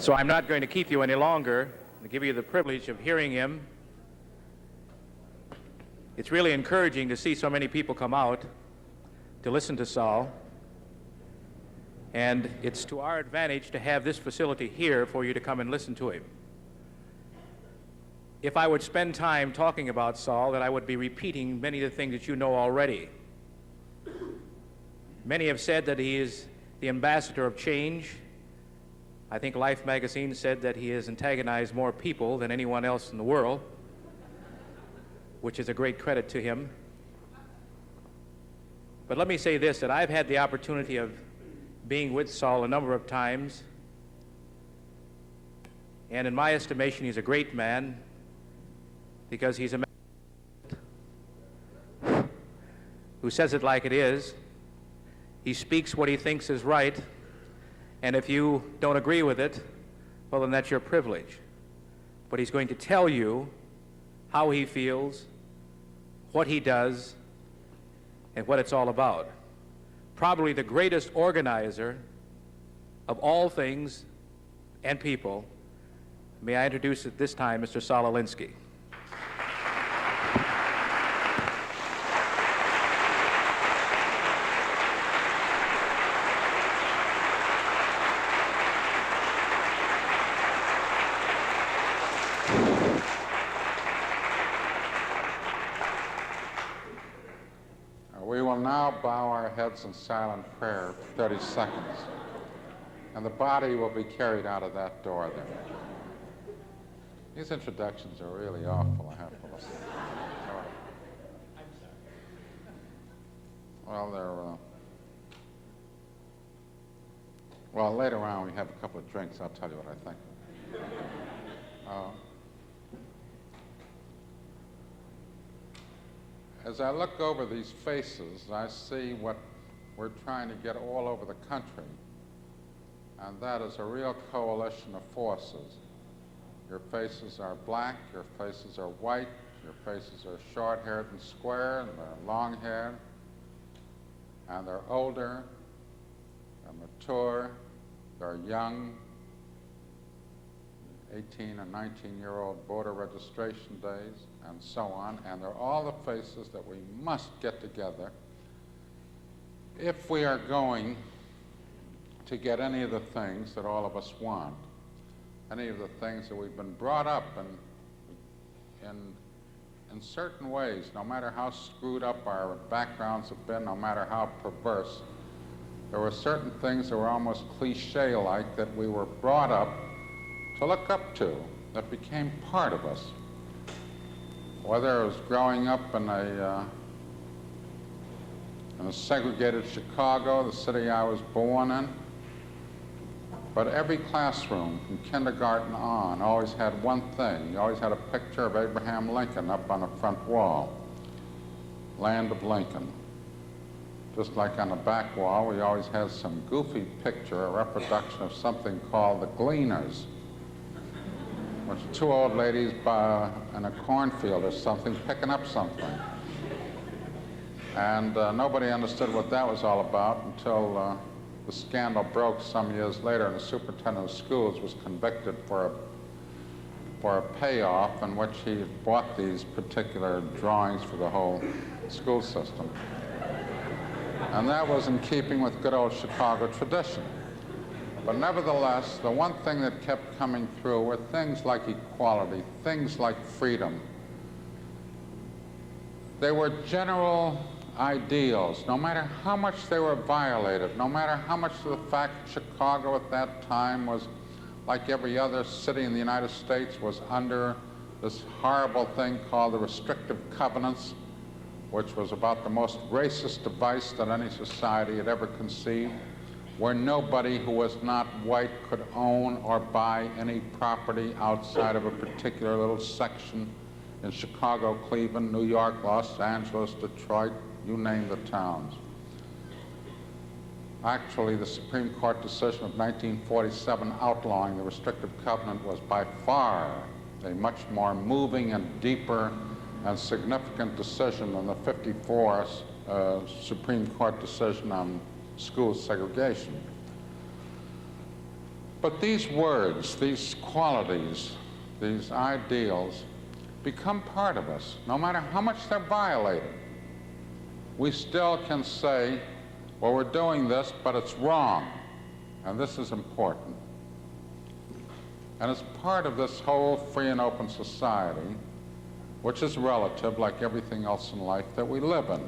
So I'm not going to keep you any longer and give you the privilege of hearing him. It's really encouraging to see so many people come out to listen to Saul. And it's to our advantage to have this facility here for you to come and listen to him. If I would spend time talking about Saul, then I would be repeating many of the things that you know already. Many have said that he is the ambassador of change. I think Life magazine said that he has antagonized more people than anyone else in the world, which is a great credit to him. But let me say this, that I've had the opportunity of being with Saul a number of times, and in my estimation, he's a great man because he's a man who says it like it is. He speaks what he thinks is right, and if you don't agree with it, well, then that's your privilege. But he's going to tell you how he feels, what he does, and what it's all about. Probably the greatest organizer of all things and people. May I introduce at this time Mr. Saul Alinsky. We will now bow our heads in silent prayer for 30 seconds, and the body will be carried out of that door there. These introductions are really awful, I have to listen. Well, well, later on we have a couple of drinks, I'll tell you what I think. As I look over these faces, I see what we're trying to get all over the country, and that is a real coalition of forces. Your faces are black, your faces are white, your faces are short-haired and square, and they're long-haired, and they're older, they're mature, they're young, 18 and 19-year-old voter registration days, and so on, and they're all the faces that we must get together if we are going to get any of the things that all of us want, any of the things that we've been brought up in certain ways, no matter how screwed up our backgrounds have been, no matter how perverse. There were certain things that were almost cliche-like that we were brought up to look up to, that became part of us. Whether it was growing up in a segregated Chicago, the city I was born in, but every classroom from kindergarten on always had one thing. You always had a picture of Abraham Lincoln up on the front wall, Land of Lincoln. Just like on the back wall, we always had some goofy picture, a reproduction of something called the Gleaners, which are two old ladies in a cornfield or something, picking up something. And nobody understood what that was all about until the scandal broke some years later, and the superintendent of schools was convicted for a payoff in which he had bought these particular drawings for the whole school system. And that was in keeping with good old Chicago tradition. But nevertheless, the one thing that kept coming through were things like equality, things like freedom. They were general ideals, no matter how much they were violated, no matter how much of the fact Chicago at that time was, like every other city in the United States, was under this horrible thing called the restrictive covenants, which was about the most racist device that any society had ever conceived, where nobody who was not white could own or buy any property outside of a particular little section in Chicago, Cleveland, New York, Los Angeles, Detroit, you name the towns. Actually, the Supreme Court decision of 1947 outlawing the restrictive covenant was by far a much more moving and deeper and significant decision than the '54 Supreme Court decision on school segregation. But these words, these qualities, these ideals become part of us. No matter how much they're violated, we still can say, well, we're doing this, but it's wrong. And this is important. And it's part of this whole free and open society, which is relative, like everything else in life that we live in.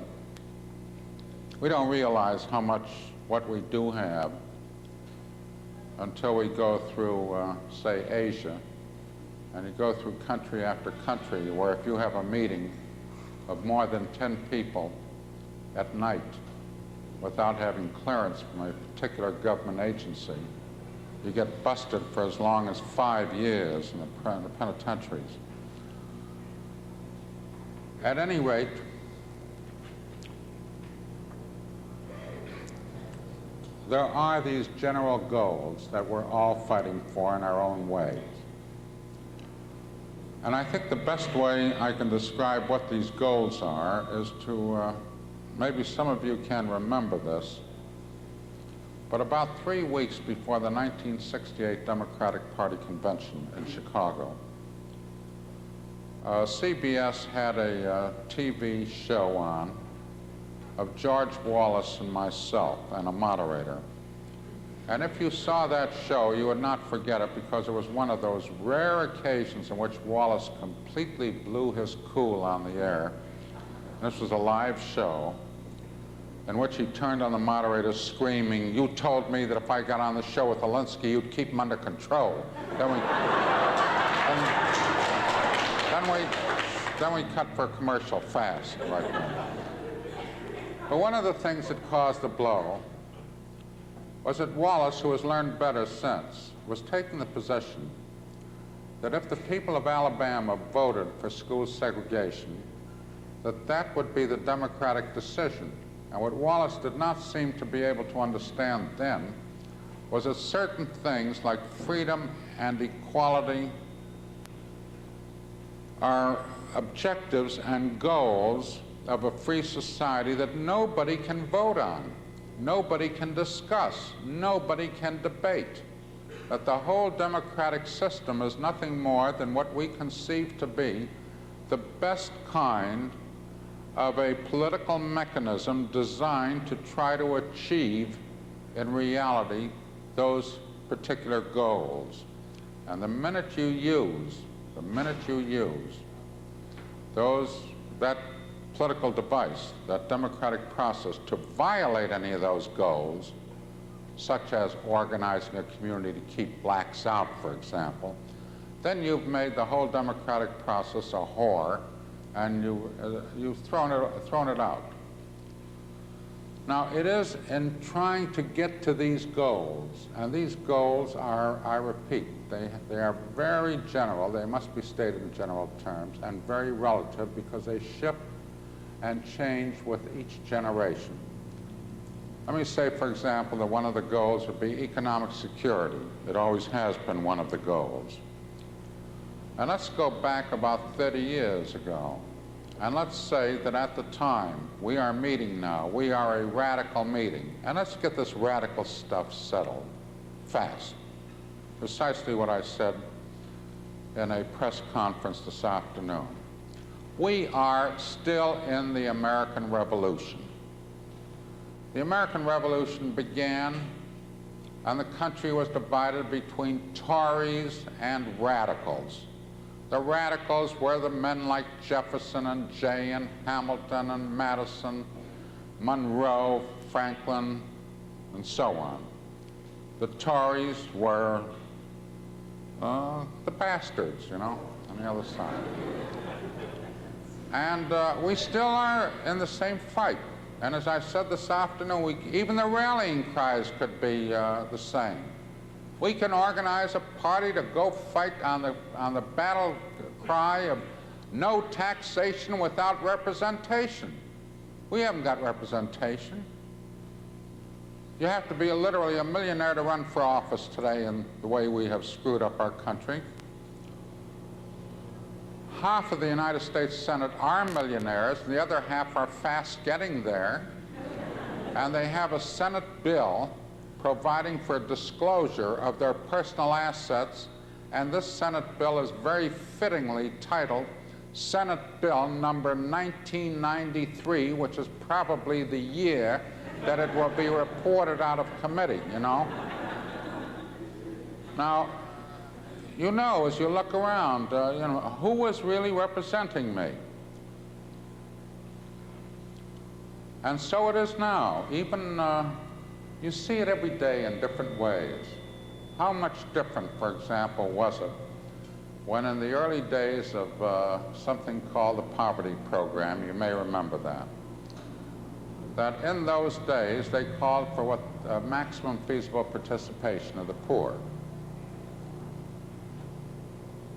We don't realize how much what we do have until we go through, say, Asia, and you go through country after country, where if you have a meeting of more than 10 people at night without having clearance from a particular government agency, you get busted for as long as 5 years in the penitentiaries. At any rate, there are these general goals that we're all fighting for in our own ways. And I think the best way I can describe what these goals are is to, maybe some of you can remember this, but about 3 weeks before the 1968 Democratic Party convention in Chicago, CBS had a TV show on of George Wallace and myself and a moderator. And if you saw that show, you would not forget it, because it was one of those rare occasions in which Wallace completely blew his cool on the air. This was a live show in which he turned on the moderator screaming, "You told me that if I got on the show with Alinsky, you'd keep him under control." Then we cut for a commercial fast right now. But one of the things that caused the blow was that Wallace, who has learned better since, was taking the position that if the people of Alabama voted for school segregation, that would be the Democratic decision. And what Wallace did not seem to be able to understand then was that certain things like freedom and equality are objectives and goals of a free society that nobody can vote on, nobody can discuss, nobody can debate. That the whole democratic system is nothing more than what we conceive to be the best kind of a political mechanism designed to try to achieve, in reality, those particular goals. And the minute you use that political device, that democratic process, to violate any of those goals, such as organizing a community to keep blacks out, for example, then you've made the whole democratic process a whore, and you've thrown it out. Now, it is in trying to get to these goals, and these goals are, I repeat, they are very general. They must be stated in general terms, and very relative, because they shift and change with each generation. Let me say, for example, that one of the goals would be economic security. It always has been one of the goals. And let's go back about 30 years ago. And let's say that at the time, we are meeting now, we are a radical meeting. And let's get this radical stuff settled fast. Precisely what I said in a press conference this afternoon. We are still in the American Revolution. The American Revolution began, and the country was divided between Tories and radicals. The radicals were the men like Jefferson and Jay and Hamilton and Madison, Monroe, Franklin, and so on. The Tories were the bastards, you know, on the other side. And we still are in the same fight. And as I said this afternoon, even the rallying cries could be the same. We can organize a party to go fight on the battle cry of no taxation without representation. We haven't got representation. You have to be literally a millionaire to run for office today in the way we have screwed up our country. Half of the United States Senate are millionaires, and the other half are fast getting there. And they have a Senate bill providing for disclosure of their personal assets, and this Senate bill is very fittingly titled Senate Bill number 1993, which is probably the year that it will be reported out of committee, you know. Now, you know, as you look around, you know, who was really representing me? And so it is now. Even, you see it every day in different ways. How much different, for example, was it when in the early days of something called the poverty program, you may remember that in those days they called for what maximum feasible participation of the poor.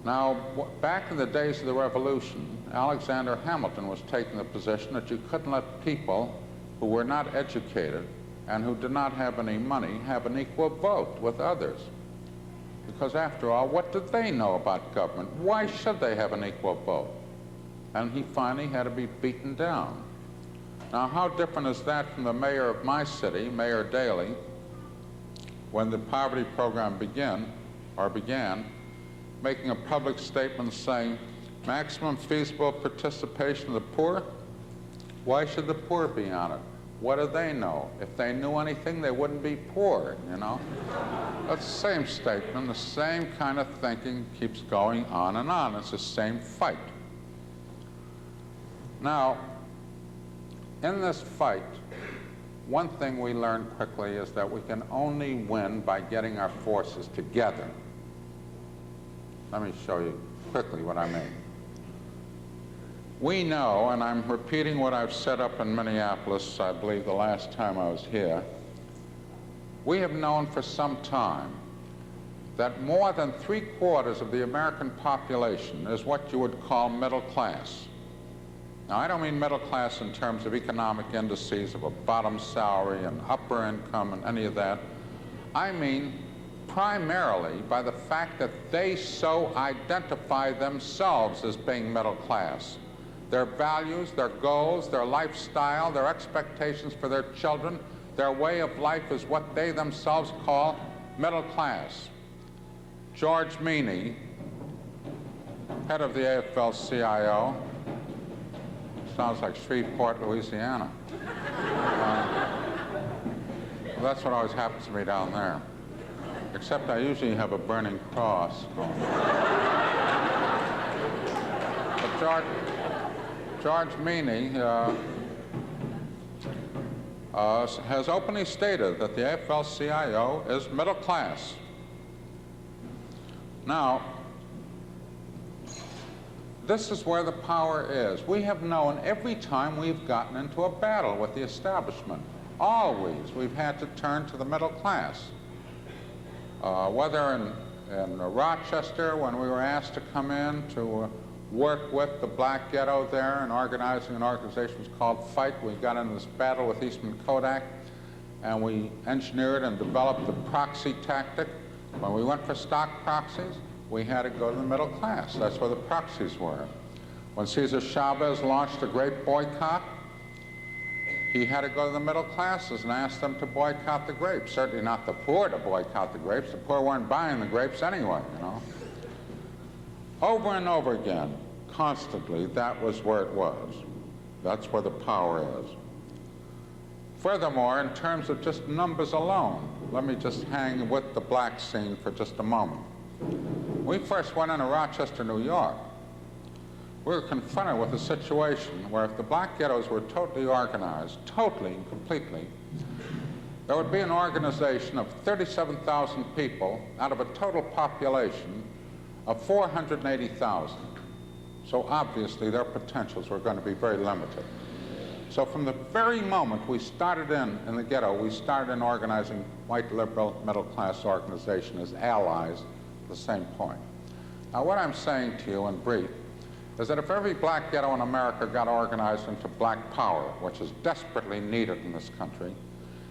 Now, back in the days of the Revolution, Alexander Hamilton was taking the position that you couldn't let people who were not educated and who did not have any money have an equal vote with others. Because after all, what did they know about government? Why should they have an equal vote? And he finally had to be beaten down. Now, how different is that from the mayor of my city, Mayor Daley, when the poverty program began, making a public statement saying, maximum feasible participation of the poor? Why should the poor be on it? What do they know? If they knew anything, they wouldn't be poor, you know? That's the same statement, the same kind of thinking keeps going on and on. It's the same fight. Now, in this fight, one thing we learn quickly is that we can only win by getting our forces together. Let me show you quickly what I mean. We know, and I'm repeating what I've set up in Minneapolis, I believe the last time I was here, we have known for some time that more than 3/4 of the American population is what you would call middle class. Now, I don't mean middle class in terms of economic indices of a bottom salary and upper income and any of that. I mean primarily by the fact that they so identify themselves as being middle class. Their values, their goals, their lifestyle, their expectations for their children, their way of life is what they themselves call middle class. George Meany, head of the AFL-CIO, sounds like Shreveport, Louisiana. Well, that's what always happens to me down there. Except I usually have a burning cross. But George Meany has openly stated that the AFL-CIO is middle class. Now, this is where the power is. We have known every time we've gotten into a battle with the establishment, always we've had to turn to the middle class. Whether in Rochester, when we were asked to come in to work with the black ghetto there and organizing an organization called FIGHT, we got into this battle with Eastman Kodak, and we engineered and developed the proxy tactic. When we went for stock proxies, we had to go to the middle class. That's where the proxies were. When Cesar Chavez launched a great boycott, he had to go to the middle classes and ask them to boycott the grapes. Certainly not the poor to boycott the grapes. The poor weren't buying the grapes anyway, you know. Over and over again, constantly, that was where it was. That's where the power is. Furthermore, in terms of just numbers alone, let me just hang with the black scene for just a moment. We first went into Rochester, New York. We were confronted with a situation where if the black ghettos were totally organized, totally and completely, there would be an organization of 37,000 people out of a total population of 480,000. So obviously their potentials were going to be very limited. So from the very moment we started in the ghetto, we started in organizing white liberal middle class organization as allies at the same point. Now what I'm saying to you in brief is that if every black ghetto in America got organized into black power, which is desperately needed in this country,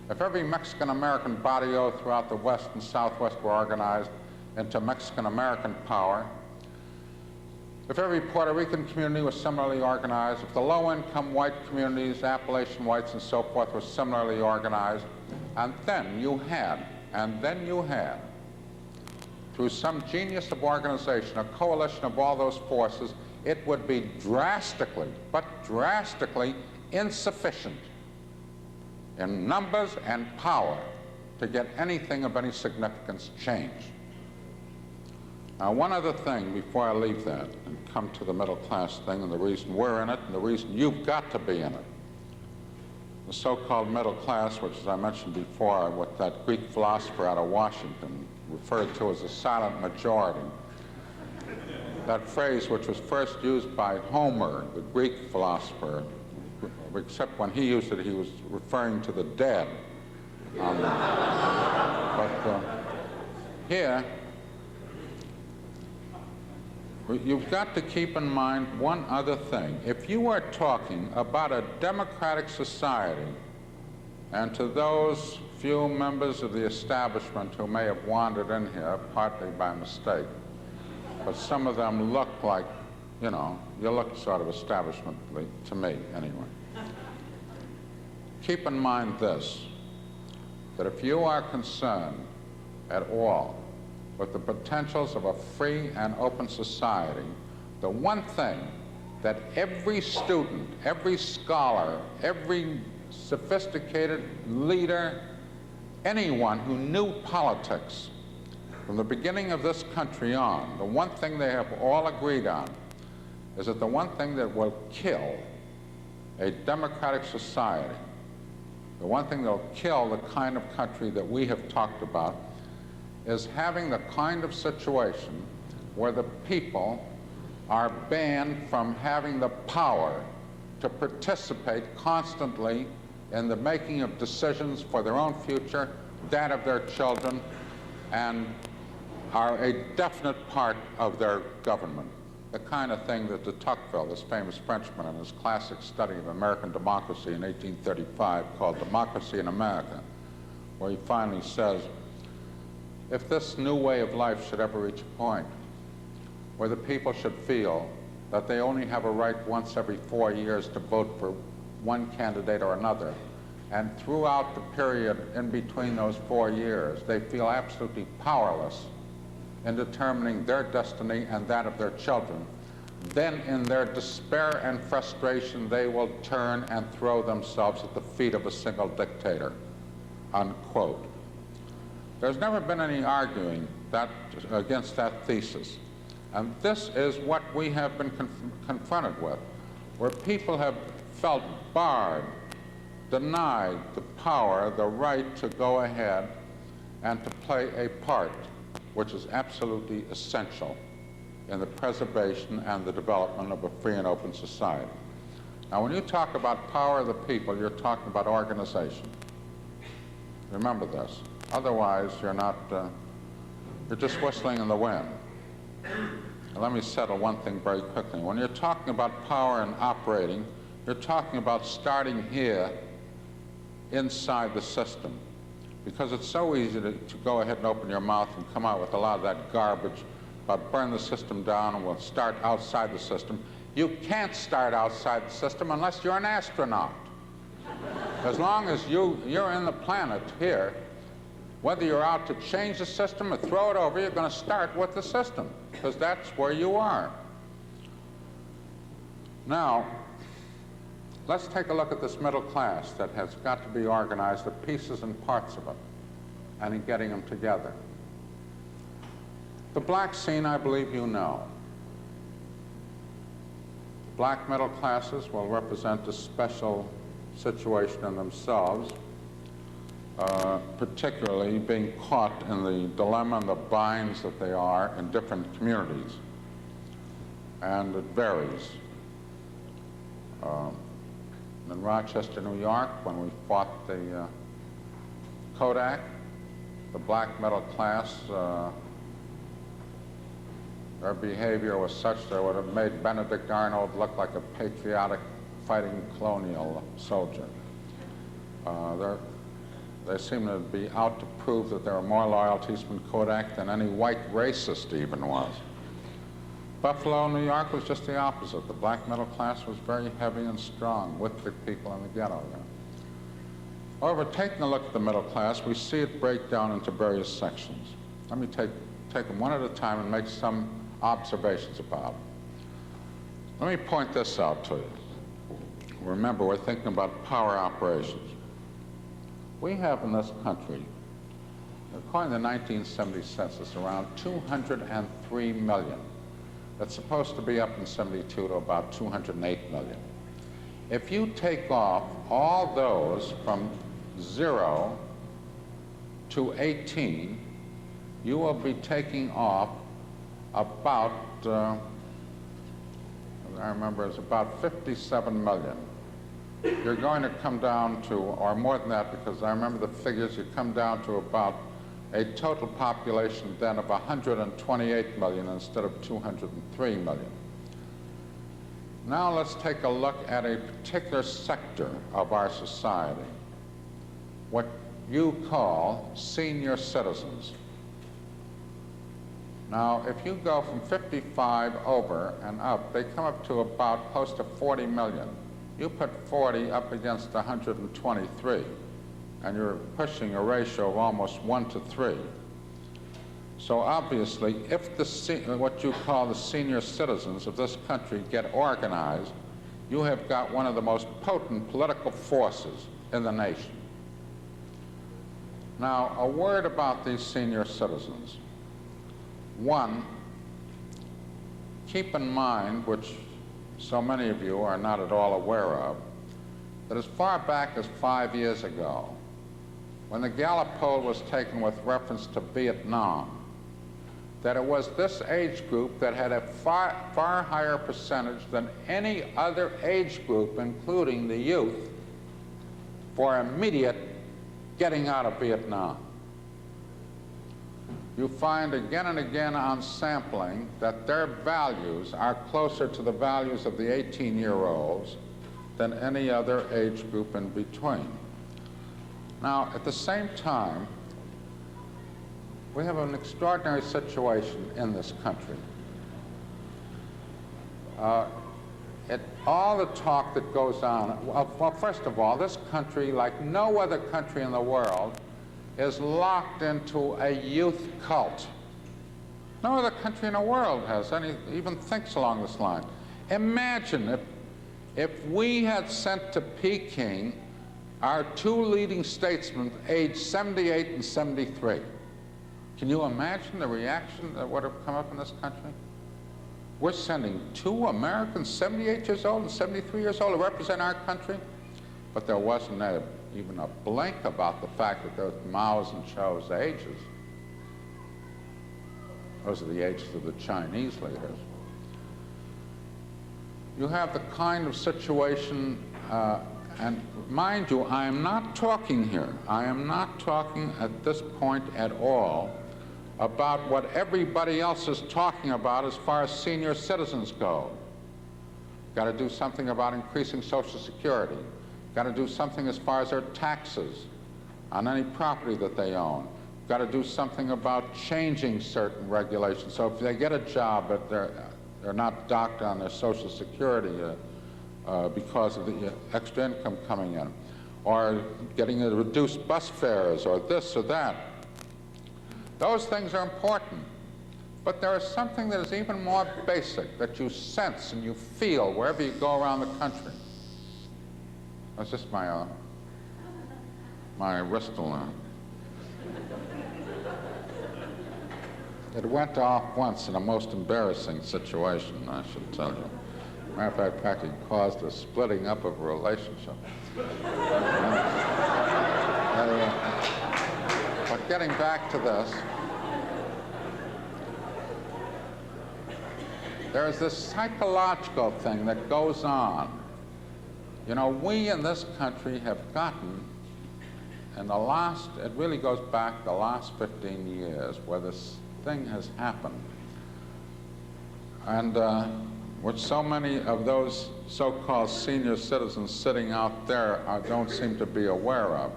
if every Mexican-American barrio throughout the West and Southwest were organized into Mexican-American power, if every Puerto Rican community was similarly organized, if the low-income white communities, Appalachian whites and so forth, were similarly organized, And then you had, through some genius of organization, a coalition of all those forces, it would be drastically, but drastically insufficient in numbers and power to get anything of any significance changed. Now, one other thing before I leave that and come to the middle class thing and the reason we're in it and the reason you've got to be in it. The so-called middle class, which, as I mentioned before, what that Greek philosopher out of Washington referred to as the silent majority. That phrase, which was first used by Homer, the Greek philosopher, except when he used it, he was referring to the dead. Here, you've got to keep in mind one other thing. If you are talking about a democratic society, and to those few members of the establishment who may have wandered in here, partly by mistake, but some of them look like, you know, you look sort of establishmently to me, anyway. Keep in mind this, that if you are concerned at all with the potentials of a free and open society, the one thing that every student, every scholar, every sophisticated leader, anyone who knew politics from the beginning of this country on, the one thing they have all agreed on is that the one thing that will kill a democratic society, the one thing that will kill the kind of country that we have talked about, is having the kind of situation where the people are banned from having the power to participate constantly in the making of decisions for their own future, that of their children, and are a definite part of their government. The kind of thing that de Tocqueville, this famous Frenchman, in his classic study of American democracy in 1835 called Democracy in America, where he finally says, if this new way of life should ever reach a point where the people should feel that they only have a right once every 4 years to vote for one candidate or another, and throughout the period in between those 4 years, they feel absolutely powerless in determining their destiny and that of their children, then in their despair and frustration, they will turn and throw themselves at the feet of a single dictator, unquote. There's never been any arguing against that thesis. And this is what we have been confronted with, where people have felt barred, denied the power, the right to go ahead and to play a part which is absolutely essential in the preservation and the development of a free and open society. Now, when you talk about power of the people, you're talking about organization. Remember this. Otherwise, you're just whistling in the wind. Now, let me settle one thing very quickly. When you're talking about power and operating, you're talking about starting here inside the system. Because it's so easy to go ahead and open your mouth and come out with a lot of that garbage about burn the system down and we'll start outside the system. You can't start outside the system unless you're an astronaut. As long as you're in the planet here, whether you're out to change the system or throw it over, you're going to start with the system, because that's where you are. Now, let's take a look at this middle class that has got to be organized, the pieces and parts of it, and in getting them together. The black scene, I believe you know. The black middle classes will represent a special situation in themselves, particularly being caught in the dilemma and the binds that they are in different communities. And it varies. In Rochester, New York, when we fought the Kodak, the black middle class, their behavior was such that it would have made Benedict Arnold look like a patriotic fighting colonial soldier. They seem to be out to prove that there are more loyal to Eastman Kodak than any white racist even was. Buffalo, New York was just the opposite. The black middle class was very heavy and strong with the people in the ghetto there. However, taking a look at the middle class, we see it break down into various sections. Let me take them one at a time and make some observations about it. Let me point this out to you. Remember, we're thinking about power operations. We have in this country, according to the 1970 census, around 203 million. That's supposed to be up in 72 to about 208 million. If you take off all those from 0 to 18, you will be taking off about, I remember it's about 57 million. You're going to come down to, or more than that, because I remember the figures, you come down to about a total population then of 128 million instead of 203 million. Now let's take a look at a particular sector of our society, what you call senior citizens. Now, if you go from 55 over and up, they come up to about close to 40 million. You put 40 up against 123, and you're pushing a ratio of almost 1 to 3. So obviously, if what you call the senior citizens of this country get organized, you have got one of the most potent political forces in the nation. Now, a word about these senior citizens. One, keep in mind, which so many of you are not at all aware of, that as far back as 5 years ago, when the Gallup poll was taken with reference to Vietnam, that it was this age group that had a far higher percentage than any other age group, including the youth, for immediate getting out of Vietnam. You find again and again on sampling that their values are closer to the values of the 18-year-olds than any other age group in between. Now, at the same time, we have an extraordinary situation in this country. All the talk that goes on, well, first of all, this country, like no other country in the world, is locked into a youth cult. No other country in the world has even thinks along this line. Imagine if we had sent to Peking our two leading statesmen aged 78 and 73. Can you imagine the reaction that would have come up in this country? We're sending two Americans, 78 years old and 73 years old, to represent our country? But there wasn't even a blink about the fact that those Mao's and Chou's ages. Those are the ages of the Chinese leaders. You have the kind of situation, and mind you, I am not talking here, I am not talking at this point at all about what everybody else is talking about as far as senior citizens go. Got to do something about increasing Social Security. Got to do something as far as their taxes on any property that they own. Got to do something about changing certain regulations. So if they get a job, but they're not docked on their Social Security because of the extra income coming in, or getting a reduced bus fares, or this or that. Those things are important. But there is something that is even more basic that you sense and you feel wherever you go around the country. That's just my wrist alarm. It went off once in a most embarrassing situation, I should tell you. Matter of fact, practically caused a splitting up of a relationship. But getting back to this, there's this psychological thing that goes on. You know, we in this country have gotten, in the last, it really goes back the last 15 years where this thing has happened, and which so many of those so-called senior citizens sitting out there don't seem to be aware of,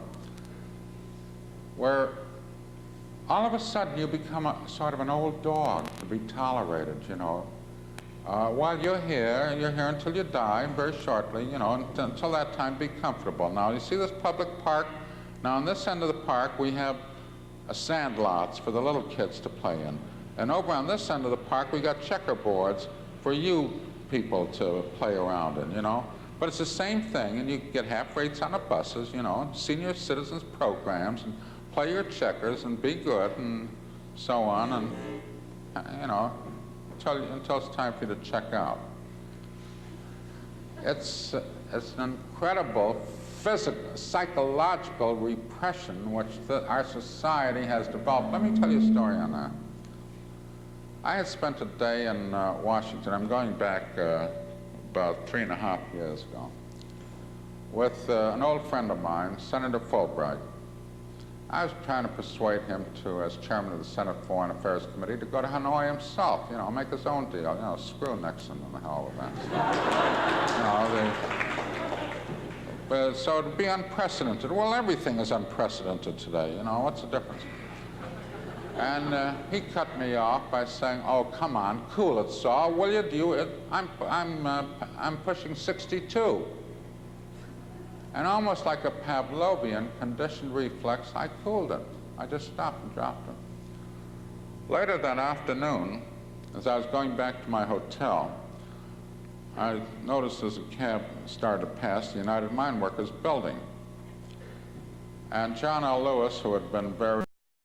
where all of a sudden you become a sort of an old dog to be tolerated, you know. While you're here until you die, very shortly, you know, until that time be comfortable. Now, you see this public park Now, on this end of the park, we have sand lots for the little kids to play in. And over on this end of the park, we got checkerboards for you people to play around in, you know. But it's the same thing, and you get half rates on the buses, you know, senior citizens programs, and play your checkers and be good and so on, and, you know, until it's time for you to check out. It's an incredible physical, psychological repression which our society has developed. Let me tell you a story on that. I had spent a day in Washington. I'm going back about 3.5 years ago with an old friend of mine, Senator Fulbright. I was trying to persuade him to, as chairman of the Senate Foreign Affairs Committee, to go to Hanoi himself, you know, make his own deal, you know, screw Nixon and the hell of that stuff. You know, so it'd be unprecedented. Well, everything is unprecedented today, you know, what's the difference? And he cut me off by saying, "Oh, come on, cool it, Saul, will you? I'm pushing 62." And almost like a Pavlovian conditioned reflex, I cooled it. I just stopped and dropped it. Later that afternoon, as I was going back to my hotel, I noticed as a cab started to pass the United Mine Workers building. And John L. Lewis, who had been very